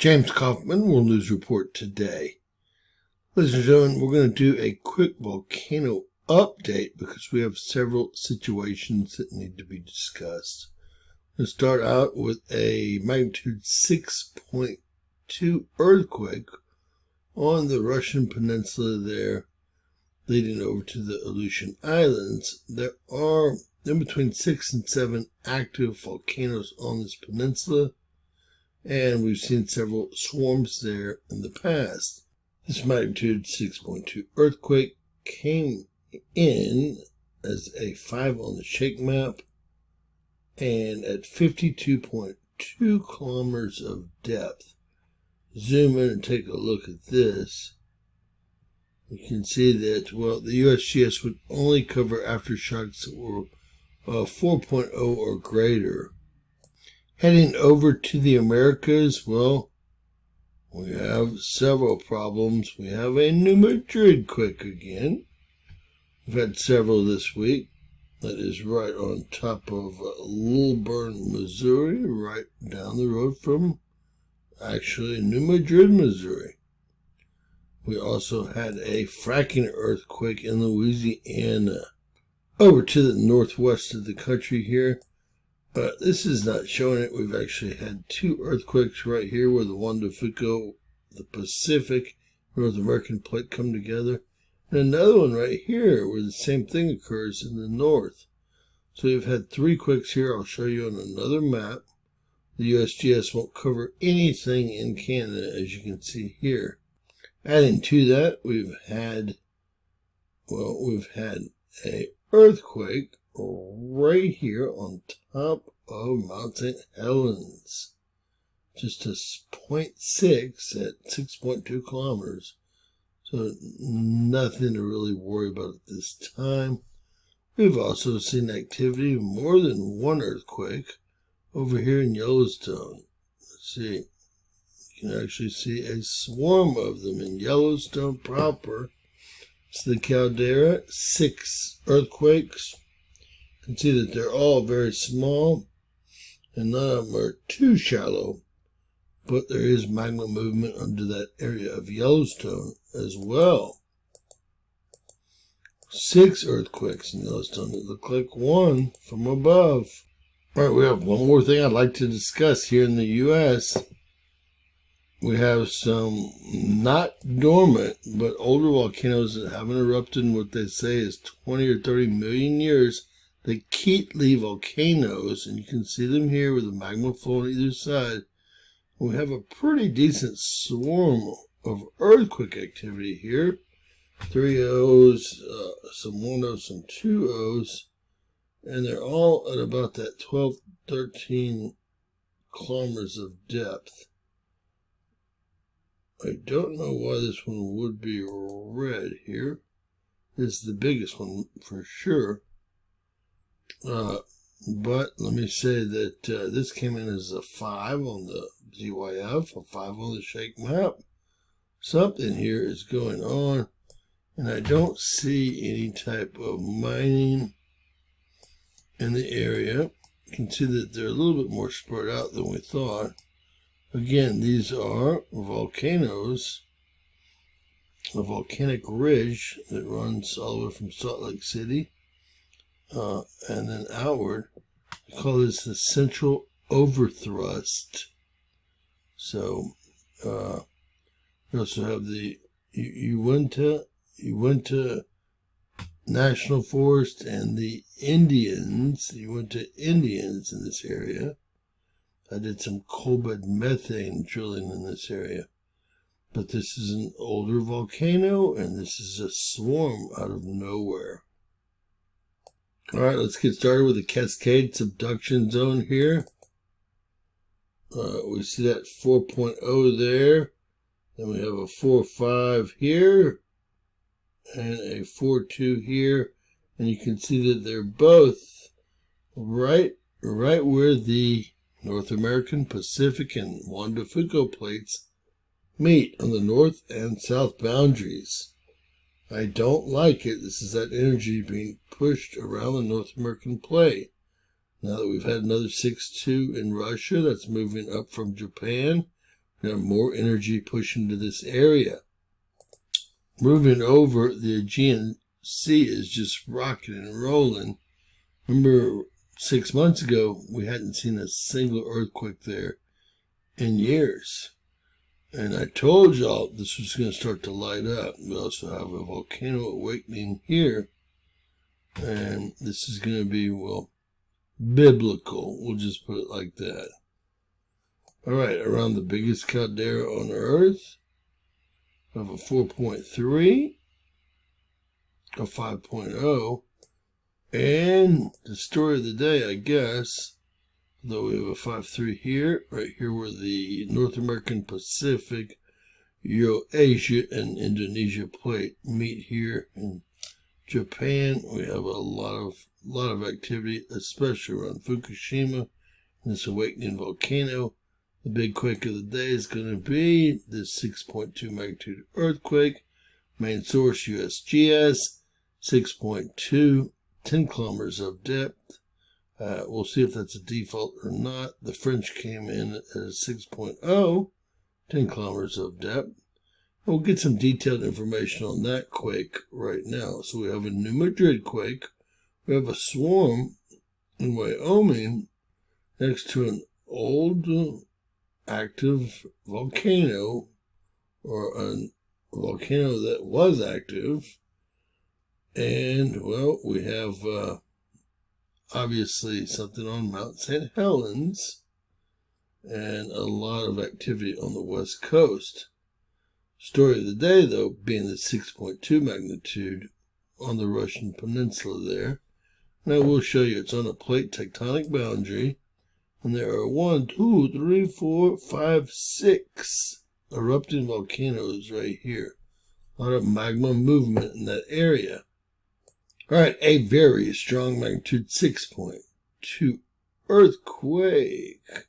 James Kaufman, World News Report today. Ladies and gentlemen, we're going to do a quick volcano update because we have several situations that need to be discussed. We'll start out with a magnitude 6.2 earthquake on the Russian peninsula there, leading over to the Aleutian Islands. There are in between 6 and 7 active volcanoes on this peninsula, and we've seen several swarms there in the past. This magnitude 6.2 earthquake came in as a 5 on the shake map and at 52.2 kilometers of depth. Zoom in and take a look at this. You can see that, well, the USGS would only cover aftershocks that were 4.0 or greater. Heading over to the Americas, well, we have several problems. We have a New Madrid quake again. We've had several this week. That is right on top of Lilburn, Missouri, right down the road from actually New Madrid, Missouri. We also had a fracking earthquake in Louisiana. Over to the northwest of the country here. This is not showing it. We've actually had 2 earthquakes right here where the Juan de Fuca, the Pacific, North American plate come together. And another one right here where the same thing occurs in the north. So we've had 3 quakes here. I'll show you on another map. The USGS won't cover anything in Canada, as you can see here. Adding to that, we've had a earthquake right here on top of Mount St. Helens. Just a 0.6 at 6.2 kilometers. So nothing to really worry about at this time. We've also seen activity, more than 1 earthquake, over here in Yellowstone. Let's see. You can actually see a swarm of them in Yellowstone proper. It's the caldera, 6 earthquakes. You can see that they're all very small, and none of them are too shallow. But there is magma movement under that area of Yellowstone as well. 6 earthquakes in Yellowstone. It looked like 1 from above. All right, we have one more thing I'd like to discuss here in the U.S. We have some not dormant, but older volcanoes that haven't erupted in what they say is 20 or 30 million years. The Keatley volcanoes, and you can see them here with the magma flow on either side. We have a pretty decent swarm of earthquake activity here. 3 O's, some 1 O, some 2 O's, and they're all at about that 12, 13 kilometers of depth. I don't know why this one would be red here. This is the biggest one for sure. But let me say that this came in as a 5 on the ZYF, a 5 on the shake map. Something here is going on, and I don't see any type of mining in the area. You can see that they're a little bit more spread out than we thought. Again, these are volcanoes, a volcanic ridge that runs all the way from Salt Lake City and then outward. We call this the central overthrust. So we also have the Uinta National Forest and the Uinta Indians in this area. I did some coal bed methane drilling in this area. But this is an older volcano, and this is a swarm out of nowhere. All right, let's get started with the Cascade subduction zone here. We see that 4.0 there. Then we have a 4.5 here and a 4.2 here. And you can see that they're both right where the North American, Pacific, and Juan de Fuca plates meet on the north and south boundaries. I don't like it. This is that energy being pushed around the North American plate. Now that we've had another 6.2 in Russia, that's moving up from Japan. Now more energy pushing to this area. Moving over, the Aegean Sea is just rocking and rolling. Remember, 6 months ago, we hadn't seen a single earthquake there in years. And I told y'all this was going to start to light up. We also have a volcano awakening here. And this is going to be, well, biblical. We'll just put it like that. All right, around the biggest caldera on Earth, we have a 4.3, a 5.0, and the story of the day, I guess, though we have a 5.3 here, right here where the North American Pacific, Eurasia, and Indonesia plate meet here in Japan. We have a lot of activity, especially around Fukushima, and this awakening volcano. The big quake of the day is going to be this 6.2 magnitude earthquake. Main source USGS, 6.2, 10 kilometers of depth. We'll see if that's a default or not. The French came in at a 6.0, 10 kilometers of depth. We'll get some detailed information on that quake right now. So we have a New Madrid quake. We have a swarm in Wyoming next to an old active volcano, or a volcano that was active. And, well, we have obviously something on Mount St. Helens and a lot of activity on the west coast. Story of the day, though, being the 6.2 magnitude on the Russian peninsula there. And I will show you it's on a plate tectonic boundary. And there are 1, 2, 3, 4, 5, 6 erupting volcanoes right here. A lot of magma movement in that area. All right, a very strong magnitude 6.2 earthquake.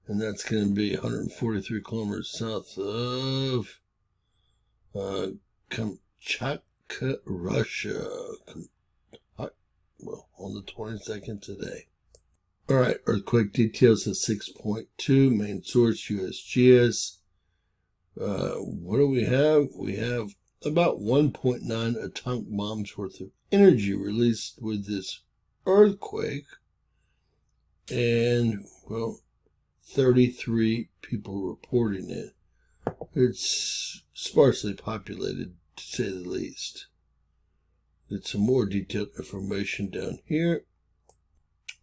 And that's going to be 143 kilometers south of Kamchatka, Russia. Well, on the 22nd today. All right, earthquake details of 6.2, main source USGS. What do we have? We have about 1.9 atomic bombs worth of energy released with this earthquake. And, well, 33 people reporting it. It's sparsely populated, to say the least. Get some more detailed information down here.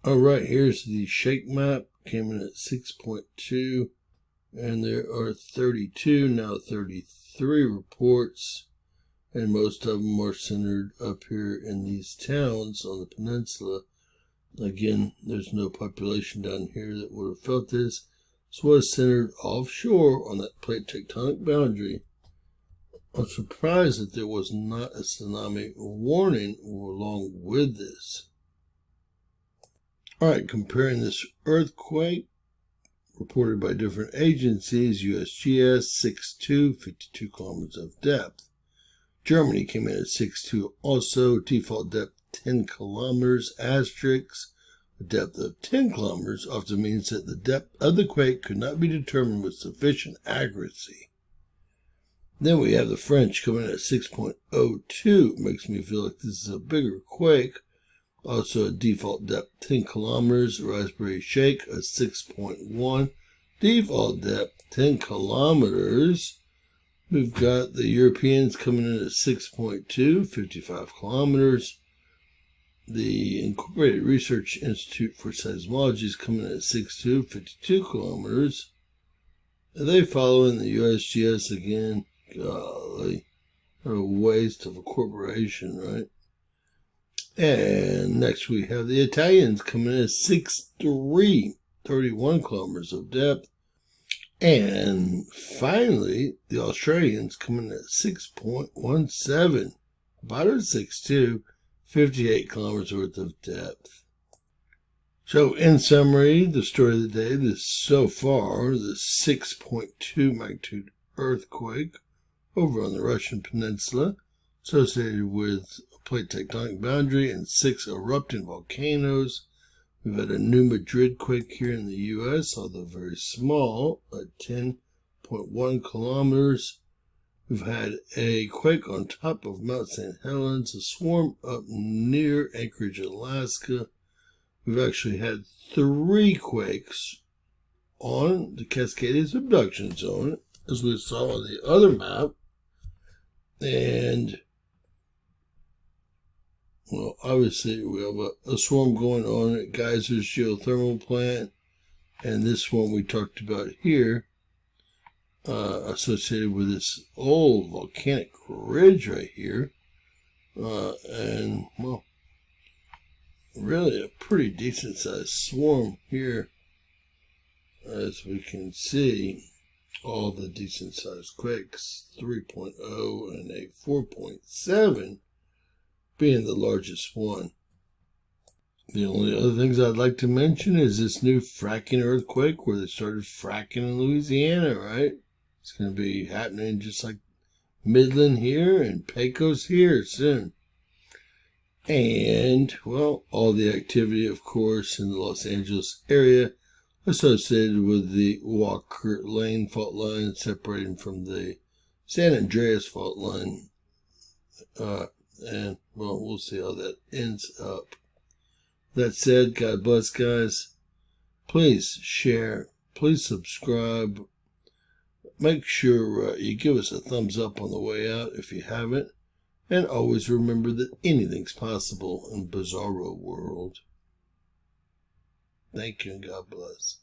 All right, here's the shake map. Came in at 6.2, and there are 32, now 33 reports, and most of them are centered up here in these towns on the peninsula. Again, there's no population down here that would have felt this. This was centered offshore on that plate tectonic boundary. I'm surprised that there was not a tsunami warning along with this. All right, comparing this earthquake reported by different agencies, USGS 6.2, 52 kilometers of depth. Germany came in at 6.2 also, default depth 10 kilometers, asterisk. A depth of 10 kilometers often means that the depth of the quake could not be determined with sufficient accuracy. Then we have the French coming in at 6.02. Makes me feel like this is a bigger quake. Also a default depth 10 kilometers, Raspberry Shake a 6.1, default depth 10 kilometers. We've got the Europeans coming in at 6.2, 55 kilometers. The Incorporated Research Institute for Seismology is coming in at 6.2, 52 kilometers. Are they following the USGS again? Golly, what a waste of a corporation, right? And next we have the Italians coming in at 6.3, 31 kilometers of depth. And finally, the Australians coming in at 6.17, about a 6.2, 58 kilometers worth of depth. So in summary, the story of the day, this so far, the 6.2 magnitude earthquake over on the Russian peninsula, associated with plate tectonic boundary and 6 erupting volcanoes. We've had a New Madrid quake here in the U.S., although very small, a 10 1.1 kilometers. We've had a quake on top of Mount St. Helens, a swarm up near Anchorage, Alaska. We've actually had 3 quakes on the Cascadia subduction zone, as we saw on the other map. And, well, obviously we have a swarm going on at Geyser's geothermal plant. And this one we talked about here, associated with this old volcanic ridge right here. And, well, really a pretty decent sized swarm here, as we can see. All the decent sized quakes, 3.0 and a 4.7 being the largest one. The only other things I'd like to mention is this new fracking earthquake where they started fracking in Louisiana, right? It's going to be happening just like Midland here and Pecos here soon. And, well, all the activity, of course, in the Los Angeles area associated with the Walker Lane fault line separating from the San Andreas fault line. And, well, we'll see how that ends up. That said, God bless, guys. Please share. Please subscribe. Make sure you give us a thumbs up on the way out if you haven't. And always remember that anything's possible in Bizarro World. Thank you and God bless.